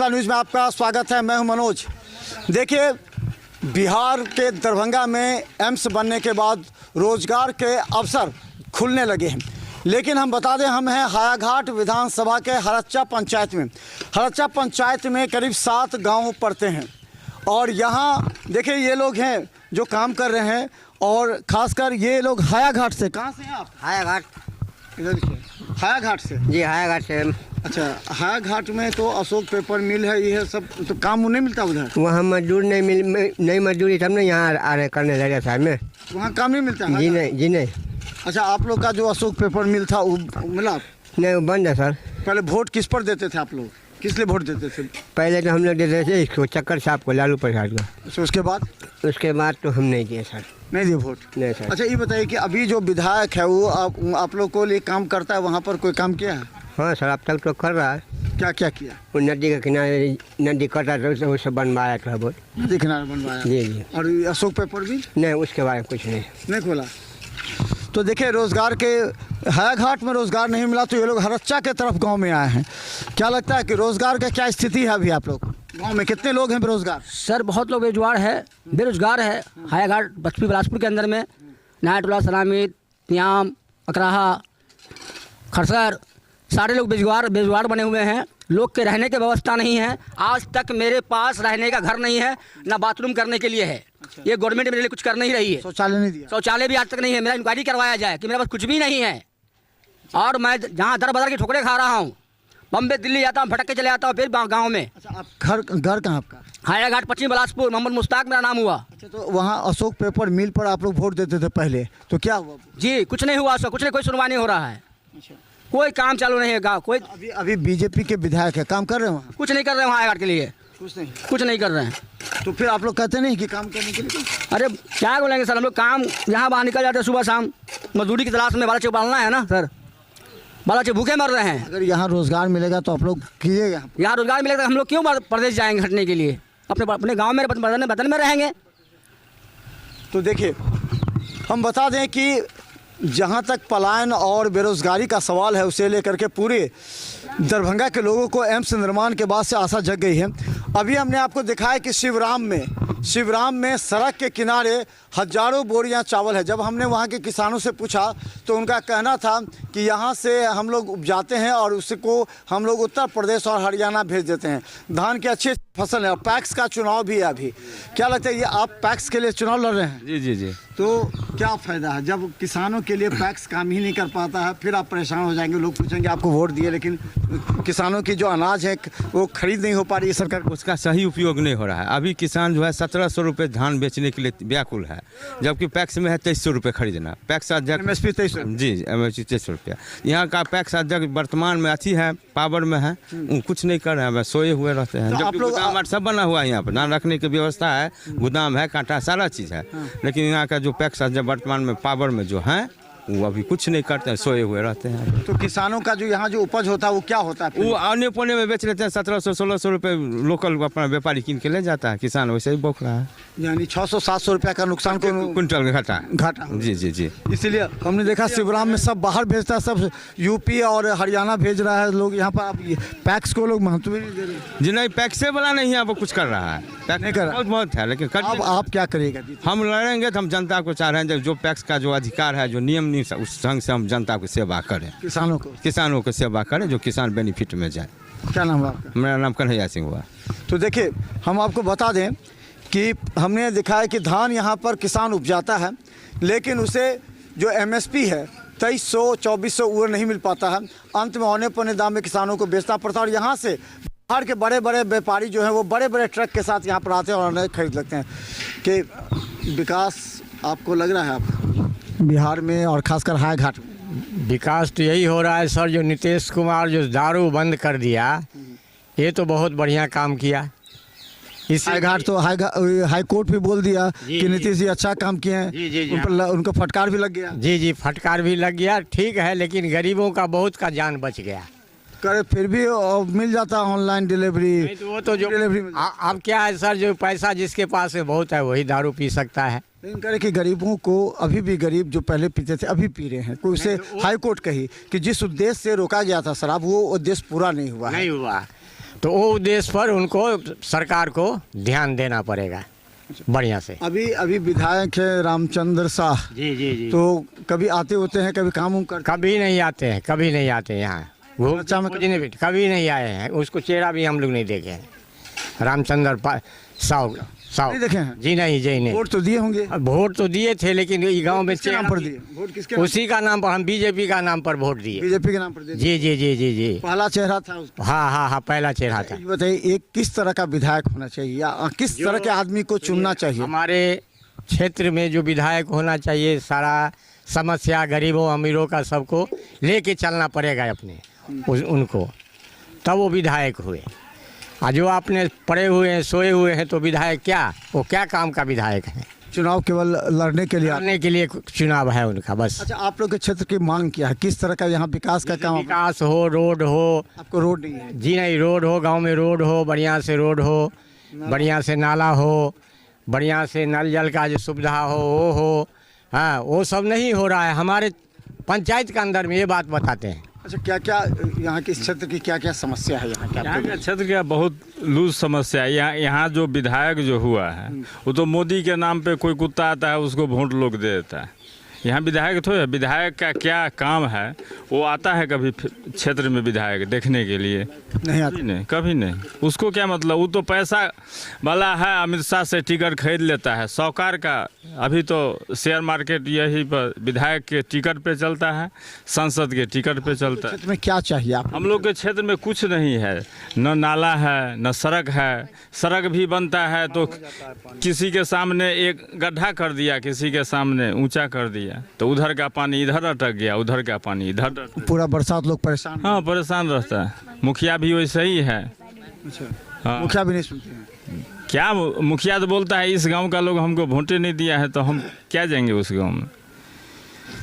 फैसला न्यूज़ में आपका स्वागत है। मैं हूं मनोज। देखिए, बिहार के दरभंगा में एम्स बनने के बाद रोजगार के अवसर खुलने लगे हैं, लेकिन हम बता दें हम हैं हायाघाट विधानसभा के हरच्चा पंचायत में। हरच्चा पंचायत में करीब 7 गांव पड़ते हैं और यहाँ देखिए ये लोग हैं जो काम कर रहे हैं और ख़ासकर ये लोग हायाघाट से। कहाँ से हैं आप? हायाघाट। इधर से हायाघाट से? जी हायाघाट से। अच्छा, हायाघाट में तो अशोक पेपर मिल है, ये सब तो काम नहीं मिलता उधर? वहाँ मजदूर नहीं मजदूरी सब नहीं यहाँ आ रहे करने लगे साहब में। वहाँ काम नहीं मिलता? जी नहीं, जी नहीं। अच्छा, आप लोग का जो अशोक पेपर मिल था वो मिला? नहीं, वो बंद है सर। पहले वोट किस पर देते थे आप लोग? किस लिए वोट देते थे? पहले तो हम लोग देते थे इसको, चक्कर साहब को, लालू प्रसाद को। उसके बाद? उसके बाद तो हम नहीं दिए सर। नहीं दिए वोट? नहीं सर। अच्छा, ये बताइए कि अभी जो विधायक है वो आप लोग को लिए काम करता है, वहाँ पर कोई काम किया है? हाँ सर, अब तक तो कर रहा है। क्या क्या किया? वो नदी के किनारे नदी कटा था उससे बनवाया था बहुत। नदी किनारे बनवाया? जी जी। और अशोक पेपर भी? नहीं, उसके बारे में कुछ नहीं खोला। तो देखिए, रोजगार के हायाघाट में रोजगार नहीं मिला तो ये लोग हरच्चा के तरफ गांव में आए हैं। क्या लगता है कि रोजगार का क्या स्थिति है अभी आप लोग गांव में? कितने लोग हैं बेरोजगार? सर बहुत लोग बेरोजगार है हायाघाट बस्ती बिलासपुर के अंदर में। नायटोला, सलामी, तियाम, अकराहा, खरसर, सारे लोग बेरोजगार बने हुए हैं। लोग के रहने की व्यवस्था नहीं है। आज तक मेरे पास रहने का घर नहीं है, ना बाथरूम करने के लिए है। ये गवर्नमेंट मेरे लिए कुछ कर नहीं रही है। शौचालय नहीं दिया? शौचालय भी आज तक नहीं है। मेरा इंक्वायरी करवाया जाए कि मेरे पास कुछ भी नहीं है और मैं जहाँ दर बदर की ठोकरें खा रहा हूँ। बम्बे दिल्ली जाता हूँ, भटक के चले जाता हूँ फिर गाँव में। अच्छा, आप घर कहाँ आपका? हायाघाट पश्चिम बिलासपुर, मोहम्मद मुश्ताक मेरा नाम हुआ। अच्छा, तो वहाँ अशोक पेपर मिल पर आप लोग वोट देते थे पहले, तो क्या हुआ? जी कुछ नहीं हुआ सर, कुछ नहीं, कोई सुनवाई नहीं हो रहा है। अच्छा, कोई काम चालू नहीं है गाँव। कोई अभी बीजेपी के विधायक है, काम कर रहे हैं वहाँ? कुछ नहीं कर रहे हैं हायाघाट के लिए, कुछ नहीं कर रहे हैं। तो फिर आप लोग कहते नहीं कि काम करने के लिए? अरे क्या बोलेंगे सर, हम लोग काम यहाँ बाहर निकल जाते हैं सुबह शाम मजदूरी की तलाश में। बाला चौक पालना है ना सर, बाला चौक भूखे मर रहे हैं। अगर यहाँ रोजगार मिलेगा तो आप लोग कीजिएगा? यहाँ रोजगार मिलेगा तो हम लोग क्यों प्रदेश जाएंगे हटने के लिए? अपने गाँव में वतन में रहेंगे। तो देखिए, हम बता दें कि जहाँ तक पलायन और बेरोजगारी का सवाल है उसे लेकर के पूरे दरभंगा के लोगों को एम्स निर्माण के बाद से आशा जग गई है। अभी हमने आपको दिखाया कि शिवराम में सड़क के किनारे हजारों बोरियां चावल है। जब हमने वहाँ के किसानों से पूछा तो उनका कहना था कि यहाँ से हम लोग उपजाते हैं और उसको हम लोग उत्तर प्रदेश और हरियाणा भेज देते हैं। धान की अच्छी फसल है और पैक्स का चुनाव भी है अभी। क्या लगता है, ये आप पैक्स के लिए चुनाव लड़ रहे हैं? जी जी जी। तो क्या फ़ायदा है जब किसानों के लिए पैक्स काम ही नहीं कर पाता है? फिर आप परेशान हो जाएंगे, लोग पूछेंगे आपको वोट दिए लेकिन किसानों की जो अनाज है वो खरीद नहीं हो पा रही है सरकार। उसका सही उपयोग नहीं हो रहा है। अभी किसान जो है 1700 रुपये धान बेचने के लिए व्याकुल है, जबकि पैक्स में है 2300 रुपये खरीदना। पैक्स अध्यक्ष MSP 2300? जी, MSP 2300 रुपया। यहाँ का पैक्स अध्यक्ष वर्तमान में अच्छी है, पावर में है, कुछ नहीं कर रहे हैं, बस सोए हुए रहते हैं। तो आप लोग गोदाम सब बना हुआ है, यहाँ पर धान रखने की व्यवस्था है, गोदाम है, कांटा सारा चीज़ है, लेकिन यहाँ का जो पैक्स अध्यक्ष वर्तमान में पावर में जो है वो अभी कुछ नहीं करते हैं, सोए हुए रहते हैं। तो किसानों का जो यहाँ जो उपज होता है वो क्या होता है? वो आने पौने में बेच लेते हैं, 1700-1600 रुपये लोकल अपना व्यापारी कीन के ले जाता है, किसान वैसे ही बौख रहा है। यानी 600-700 रुपया का नुकसान को कुंटल घाटा। जी जी जी। इसीलिए हमने देखा शिवराम में सब बाहर भेजता है, सब यूपी और हरियाणा भेज रहा है लोग। यहाँ पर आप पैक्स को लोग महत्व नहीं दे रहे। जी नहीं, पैक्से वाला नहीं यहाँ पर कुछ कर रहा है, पैक्स नहीं कर रहा। बहुत है, लेकिन अब आप क्या करिएगा? हम लड़ेंगे तो हम जनता को चाह रहे हैं जो पैक्स का जो अधिकार है, जो नियम उस ढंग से हम जनता को सेवा करें, किसानों को सेवा करें, जो किसान बेनिफिट में जाए। क्या नाम है आपका? मेरा नाम कन्हैया सिंह हुआ। तो देखिए, हम आपको बता दें कि हमने दिखाया कि धान यहाँ पर किसान उपजाता है, लेकिन उसे जो MSP है 2300-2400 वो नहीं मिल पाता है। अंत में औने पौने दाम में किसानों को बेचना पड़ता है और यहाँ से बाहर के बड़े बड़े व्यापारी जो हैं वो बड़े बड़े ट्रक के साथ यहाँ पर आते हैं और अनाज खरीद लेते हैं। कि विकास आपको लग रहा है आप बिहार में और खासकर हायाघाट में? विकास तो यही हो रहा है सर, जो नीतीश कुमार जो दारू बंद कर दिया, ये तो बहुत बढ़िया काम किया। हाईघाट तो हाई कोर्ट भी बोल दिया कि नीतीश जी अच्छा काम किए हैं। जी जी जी। उनको फटकार भी लग गया। जी जी, फटकार भी लग गया, ठीक है, लेकिन गरीबों का बहुत का जान बच गया। करे फिर भी मिल जाता ऑनलाइन डिलीवरी। तो वो तो जो डिलीवरी अब क्या है सर, जो पैसा जिसके पास है बहुत है वही दारू पी सकता है। लेकिन करे कि गरीबों को अभी भी गरीब जो पहले पीते थे अभी पी रहे हैं। कोई उसे हाई कोर्ट कही कि जिस उद्देश्य से रोका गया था शराब वो उद्देश्य पूरा नहीं हुआ है। नहीं हुआ तो वो उद्देश्य पर उनको सरकार को ध्यान देना पड़ेगा बढ़िया से। अभी विधायक है रामचंद्र शाह जी जी जी। तो कभी आते होते हैं, कभी काम करते कभी नहीं आते हैं, कभी नहीं आते हैं यहाँ अच्छा, मैं कभी नहीं आए हैं। उसको चेहरा भी हम लोग नहीं देखे हैं। रामचंद्र साहु नहीं देखे हैं? जी नहीं जी नहीं। वोट तो दिए होंगे? वोट तो दिए थे लेकिन ये गांव में किसके नाम पर दिए वोट? किसके उसी का नाम पर हम बीजेपी का नाम पर वोट दिए। बीजेपी के नाम पर दिए? जी जी जी जी जी। पहला चेहरा था उसका। हाँ हाँ हाँ, पहला चेहरा था। ये बताइए, एक किस तरह का विधायक होना चाहिए या किस तरह के आदमी को चुनना चाहिए? हमारे क्षेत्र में जो विधायक होना चाहिए, सारा समस्या गरीबों अमीरों का सबको लेके चलना पड़ेगा अपने उनको, तब वो विधायक हुए। और जो आपने पड़े हुए हैं, सोए हुए हैं, तो विधायक क्या, वो क्या काम का विधायक है? चुनाव केवल लड़ने के लिए करने के लिए चुनाव है उनका बस। अच्छा, आप लोग के क्षेत्र की मांग क्या है? किस तरह का यहाँ विकास का काम? विकास हो, रोड हो। आपको रोड नहीं है? जी नहीं, रोड हो, गांव में रोड हो, बढ़िया से रोड हो, बढ़िया से नाला हो, बढ़िया से नल जल का जो सुविधा हो वो हो। हाँ, वो सब नहीं हो रहा है हमारे पंचायत के अंदर में। ये बात बताते हैं। अच्छा, क्या क्या यहाँ के क्षेत्र की क्या क्या समस्या है? यहाँ यहाँ के क्षेत्र का बहुत लूज समस्या है। यहाँ जो विधायक जो हुआ है वो तो मोदी के नाम पे कोई कुत्ता आता है उसको वोट लोग दे देता है। यहाँ विधायक तो है, विधायक का क्या काम है? वो आता है कभी क्षेत्र में विधायक देखने के लिए? नहीं आता। नहीं, कभी नहीं। उसको क्या मतलब? वो तो पैसा वाला है, अमित शाह से टिकट खरीद लेता है, साहूकार का। अभी तो शेयर मार्केट यही पर विधायक के टिकट पे चलता है, संसद के टिकट पे चलता है। क्षेत्र में क्या चाहिए आप? हम लोग के क्षेत्र में कुछ नहीं है, न नाला है, न सड़क है। सड़क भी बनता है तो किसी के सामने एक गड्ढा कर दिया, किसी के सामने ऊंचा कर दिया, तो उधर का पानी इधर अटक गया, उधर का पानी इधर अटक गया। पूरा बरसात लोग परेशान। हाँ, परेशान रहता है। मुखिया भी वैसे ही है। अच्छा, हाँ। मुखिया भी नहीं सुनते हैं? क्या मुखिया तो बोलता है इस गांव का लोग हमको वोटे नहीं दिया है, तो हम क्या जाएंगे उस गांव में?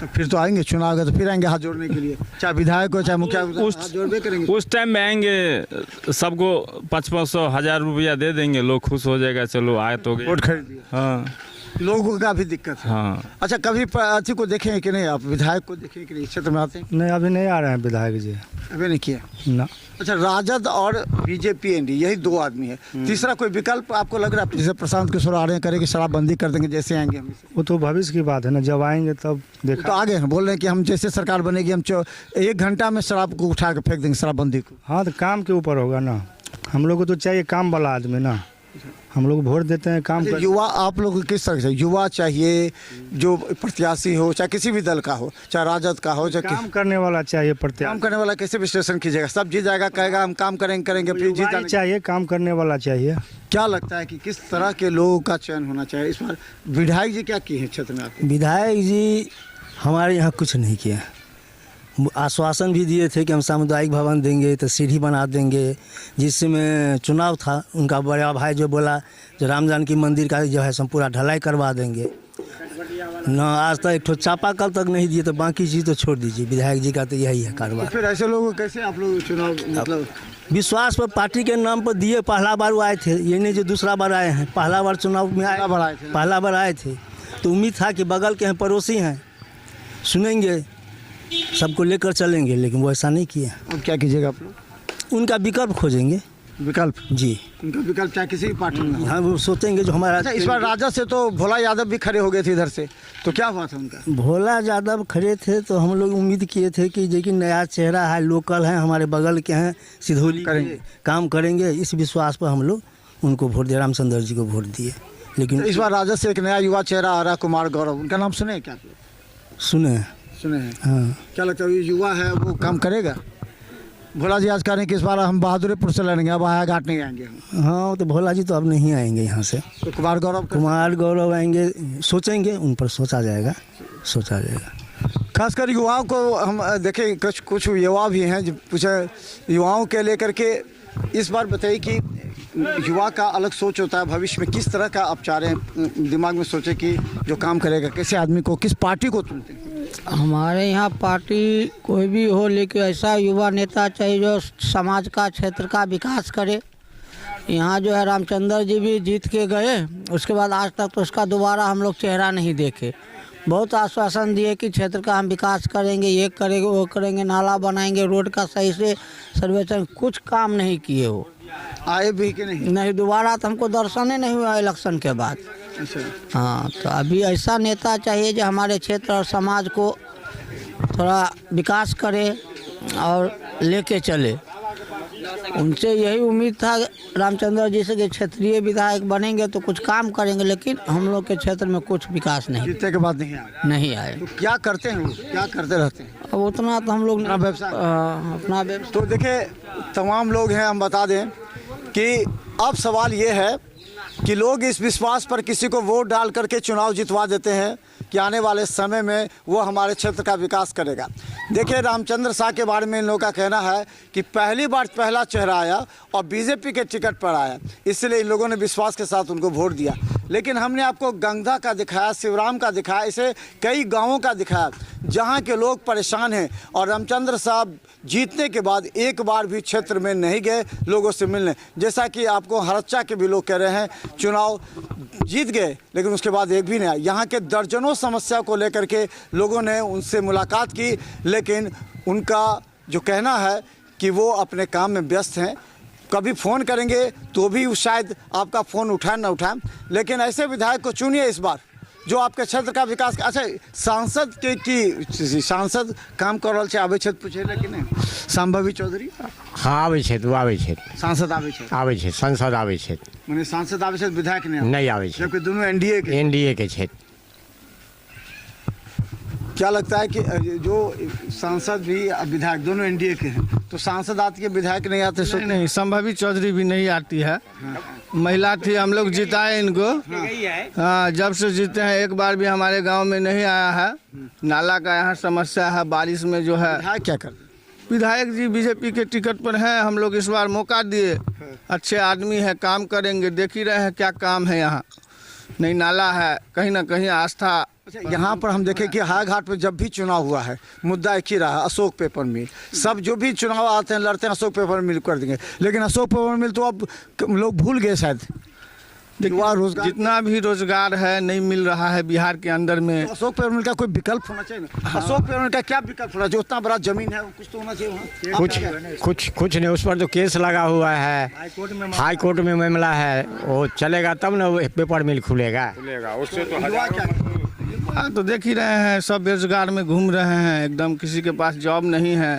तो फिर तो आएंगे, चुनाव का तो फिर आएंगे हाथ जोड़ने के लिए, चाहे विधायक हो चाहे मुखिया हो, हाथ जोड़बे करेंगे। उस टाइम में आएंगे, सबको 500 1000 रुपया दे देंगे, लोग खुश हो जाएगा, चलो आए तो गए। वोट खरीद दिया। हाँ लोगों का भी दिक्कत है। हाँ। अच्छा, कभी अथी को देखे हैं कि नहीं आप? विधायक को देखे हैं कि नहीं? क्षेत्र में आते हैं? नहीं, अभी नहीं आ रहे हैं विधायक जी। अभी नहीं किया ना। अच्छा, राजद और बीजेपी एनडी यही दो आदमी है, तीसरा कोई विकल्प आपको लग रहा है? जैसे प्रशांत किशोर आ रहे हैं, करेंगे शराबबंदी कर देंगे जैसे आएंगे हम। वो तो भविष्य की बात है ना, जब आएंगे तब तो देखा। आगे हैं, बोल रहे हैं कि हम जैसे सरकार बनेगी हम 1 घंटा में शराब को उठा के फेंक देंगे, शराबबंदी को। हाँ, तो काम के ऊपर होगा ना। हम लोग को तो चाहिए काम वाला आदमी ना। हम लोग वोट देते हैं काम कर। युवा आप लोग को किस तरह से युवा चाहिए? जो प्रत्याशी हो, चाहे किसी भी दल का हो, चाहे राजद का हो, चाहे काम करने वाला चाहिए काम प्रत्याशी। करने वाला। कैसे विश्लेषण कीजिएगा? सब जीत जाएगा, कहेगा हम काम करेंगे फिर जीत युवा ही जाएंगे। चाहिए, काम करने वाला चाहिए। क्या लगता है कि किस तरह के लोगों का चयन होना चाहिए इस बार? विधायक जी क्या किए हैं क्षेत्र में आपके? विधायक जी हमारे यहाँ कुछ नहीं किया। आश्वासन भी दिए थे कि हम सामुदायिक भवन देंगे, तो सीढ़ी बना देंगे। जिसमें चुनाव था, उनका बड़ा भाई जो बोला जो राम जानकी मंदिर का जो है हम पूरा ढलाई करवा देंगे ना। आज तक एक ठो चापाकल तक नहीं दिए, तो बाकी चीज़ तो छोड़ दीजिए। विधायक जी का तो यही है कारोबार। फिर ऐसे लोगों को कैसे आप लोग चुनाव मतलब? विश्वास पर पार्टी के नाम पर दिए। पहला बार वो आए थे, ये नहीं जो दूसरा बार आए हैं। पहला बार चुनाव में पहला बार आए थे। पहला बार आए थे, तो उम्मीद था कि बगल के हैं, पड़ोसी हैं, सुनेंगे, सबको लेकर चलेंगे, लेकिन वो ऐसा नहीं किया। अब क्या कीजिएगा आप लोग? उनका विकल्प खोजेंगे। विकल्प? जी, उनका विकल्प चाहे किसी भी पार्टी में हो। हाँ, वो सोचेंगे जो हमारा। अच्छा, इस बार राजद से तो भोला यादव भी खड़े हो गए थे इधर से, तो क्या हुआ था उनका? भोला यादव खड़े थे तो हम लोग उम्मीद किए थे कि देखिए नया चेहरा है, लोकल है, हमारे बगल के हैं, सिधौली करेंगे, काम करेंगे। इस विश्वास पर हम लोग उनको वोट दिए, रामचंद्र जी को वोट दिए। लेकिन तो इस बार राजद से एक नया युवा चेहरा आ रहा है, कुमार गौरव। उनका नाम सुने हैं क्या आप लोग? सुने। सुने हैं। हाँ, क्या लगता है युवा है वो काम करेगा? भोला जी आज कह रहे हैं कि इस बार हम बहादुरपुर से लड़ेंगे, अब आया घाट नहीं आएंगे हम। हाँ, तो भोला जी तो अब नहीं आएंगे यहाँ से। तो कुमार गौरव आएंगे, सोचेंगे, उन पर सोचा जाएगा। खासकर युवाओं को हम देखें, कुछ युवा भी हैं जो पूछे युवाओं के लेकर के। इस बार बताइए कि युवा का अलग सोच होता है, भविष्य में किस तरह का आप चाह रहे हैं, दिमाग में सोचे कि जो काम करेगा, कैसे आदमी को, किस पार्टी को चुनते हैं? हमारे यहाँ पार्टी कोई भी हो, लेकिन ऐसा युवा नेता चाहिए जो समाज का, क्षेत्र का विकास करे। यहाँ जो है रामचंद्र जी भी जीत के गए, उसके बाद आज तक तो उसका दोबारा हम लोग चेहरा नहीं देखे। बहुत आश्वासन दिए कि क्षेत्र का हम विकास करेंगे, ये करेंगे, वो करेंगे, नाला बनाएंगे, रोड का सही से सर्वेक्षण, कुछ काम नहीं किए हो। आए भी कि नहीं? नहीं, दोबारा तो हमको दर्शन ही नहीं हुआ इलेक्शन के बाद। अच्छा, हाँ, तो अभी ऐसा नेता चाहिए जो हमारे क्षेत्र और समाज को थोड़ा विकास करे और लेके चले। उनसे यही उम्मीद था रामचंद्र जी से कि क्षेत्रीय विधायक बनेंगे तो कुछ काम करेंगे, लेकिन हम लोग के क्षेत्र में कुछ विकास जीतने के बाद नहीं आए। नहीं आए। तो क्या करते हैं वो, क्या करते रहते हैं? अब उतना तो हम लोग अपना व्यवसाय? अपना व्यवसाय। तो देखिए तमाम लोग हैं, हम बता दें कि अब सवाल ये है कि लोग इस विश्वास पर किसी को वोट डाल करके चुनाव जितवा देते हैं कि आने वाले समय में वो हमारे क्षेत्र का विकास करेगा। देखिए रामचंद्र शाह के बारे में इन लोगों का कहना है कि पहली बार पहला चेहरा आया और बीजेपी के टिकट पर आया, इसलिए इन लोगों ने विश्वास के साथ उनको वोट दिया। लेकिन हमने आपको गंगा का दिखाया, शिवराम का दिखाया, ऐसे कई गाँवों का दिखाया जहाँ के लोग परेशान हैं और रामचंद्र साहब जीतने के बाद एक बार भी क्षेत्र में नहीं गए लोगों से मिलने। जैसा कि आपको हरच्चा के भी लोग कह रहे हैं चुनाव जीत गए लेकिन उसके बाद एक भी नहीं आया। यहाँ के दर्जनों समस्या को लेकर के लोगों ने उनसे मुलाकात की, लेकिन उनका जो कहना है कि वो अपने काम में व्यस्त हैं। कभी फ़ोन करेंगे तो भी शायद आपका फ़ोन उठाए ना उठाएं, लेकिन ऐसे विधायक को चुनिए इस बार जो आपके क्षेत्र का विकास। अच्छा, सांसद की सांसद काम कर रहा है, आबे क्षेत्र पूछे कि नहीं? संभावी चौधरी हाँ आवे छे, तो आवे छे, सांसद आवे छे, संसद आवे छे, माने सांसद आवे छे, विधायक नहीं आवे छे, जबकि दोनों एनडीए के छे। क्या लगता है कि जो सांसद भी विधायक दोनों एनडीए के हैं, तो सांसद आते के विधायक नहीं आते? नहीं, संभावी चौधरी भी नहीं आती है। महिला थी, हम लोग जिताए इनको। हाँ, जब से जीते हैं एक बार भी हमारे गांव में नहीं आया है। नाला का यहाँ समस्या है, बारिश में जो है। विधायक क्या कर? विधायक जी बीजेपी के टिकट पर हैं, हम लोग इस बार मौका दिए। अच्छे आदमी है, काम करेंगे, देख ही रहे हैं क्या काम है यहाँ। नहीं नाला है, कहीं ना कहीं आस्था। यहाँ पर हम देखें कि हाया घाट पर जब भी चुनाव हुआ है मुद्दा एक ही रहा, अशोक पेपर मिल। सब जो भी चुनाव आते हैं लड़ते हैं अशोक पेपर मिल कर देंगे, लेकिन अशोक पेपर मिल तो अब लोग भूल गए शायद। रोजगार जितना भी रोजगार है नहीं मिल रहा है बिहार के अंदर में। तो अशोक पेपर मिल का कोई विकल्प होना चाहिए ना। हाँ। अशोक पेपर मिल का क्या विकल्प होना चाहिए? उतना बड़ा जमीन है, कुछ तो होना चाहिए वहाँ। कुछ नहीं, उस पर तो केस लगा हुआ है, हाई कोर्ट में मामला है, वो चलेगा तब ना पेपर मिल खुलेगा। उससे तो हाँ, तो देख ही रहे हैं सब बेरोजगार में घूम रहे हैं, एकदम किसी के पास जॉब नहीं है।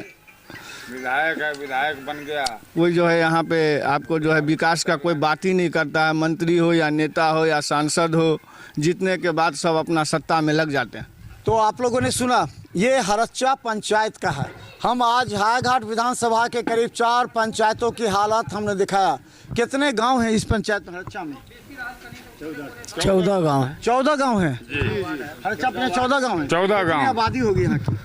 विधायक है, विधायक बन गया, कोई जो है यहाँ पे आपको जो है विकास का कोई बात ही नहीं करता है। मंत्री हो या नेता हो या सांसद हो, जीतने के बाद सब अपना सत्ता में लग जाते हैं। तो आप लोगों ने सुना, ये हरच्चा पंचायत का है। हम आज हायाघाट विधानसभा के करीब 4 पंचायतों की हालत हमने दिखाया। कितने गांव हैं इस पंचायत में हरच्चा में? 14 गाँव है। 14 गाँव हैं हरच्चा में? 14 गाँव हैं। 14 गाँव। आबादी होगी यहाँ की?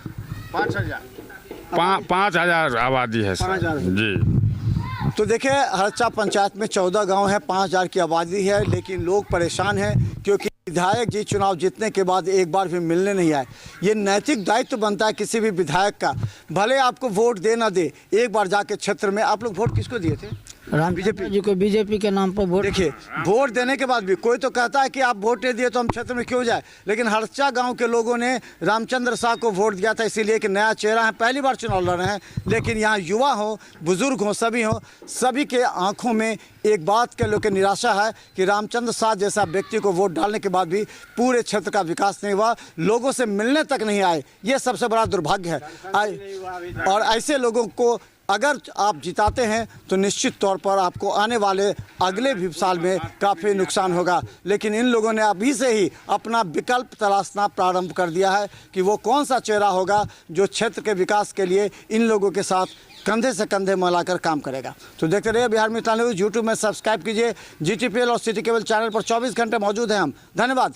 5,000 आबादी है 5,000 जी। तो देखिए हरच्चा पंचायत में 14 गांव है, 5,000 की आबादी है, लेकिन लोग परेशान हैं क्योंकि विधायक जी चुनाव जीतने के बाद एक बार भी मिलने नहीं आए। ये नैतिक दायित्व बनता है किसी भी विधायक का, भले आपको वोट दे ना दे, एक बार जाके क्षेत्र में। आप लोग वोट किसको दिए थे? बीजेपी जी को, बीजेपी के नाम पर वोट। देखिए वोट देने के बाद भी कोई तो कहता है कि आप वोट नहीं दिए तो हम क्षेत्र में क्यों जाए, लेकिन हरच्चा गांव के लोगों ने रामचंद्र शाह को वोट दिया था, इसीलिए कि नया चेहरा है, पहली बार चुनाव लड़ रहे हैं। लेकिन यहाँ युवा हो, बुजुर्ग हो, सभी के आंखों में एक बात के लोग निराशा है कि रामचंद्र शाह जैसा व्यक्ति को वोट डालने के बाद भी पूरे क्षेत्र का विकास नहीं हुआ, लोगों से मिलने तक नहीं आए। ये सबसे बड़ा दुर्भाग्य है। और ऐसे लोगों को अगर आप जिताते हैं तो निश्चित तौर पर आपको आने वाले अगले भी साल में काफ़ी नुकसान होगा। लेकिन इन लोगों ने अभी से ही अपना विकल्प तलाशना प्रारंभ कर दिया है कि वो कौन सा चेहरा होगा जो क्षेत्र के विकास के लिए इन लोगों के साथ कंधे से कंधे मिलाकर काम करेगा। तो देखते रहिए बिहार मित्र न्यूज़। यूट्यूब में सब्सक्राइब कीजिए, GTPL और सिटी केबल चैनल पर 24 घंटे मौजूद हैं हम। धन्यवाद।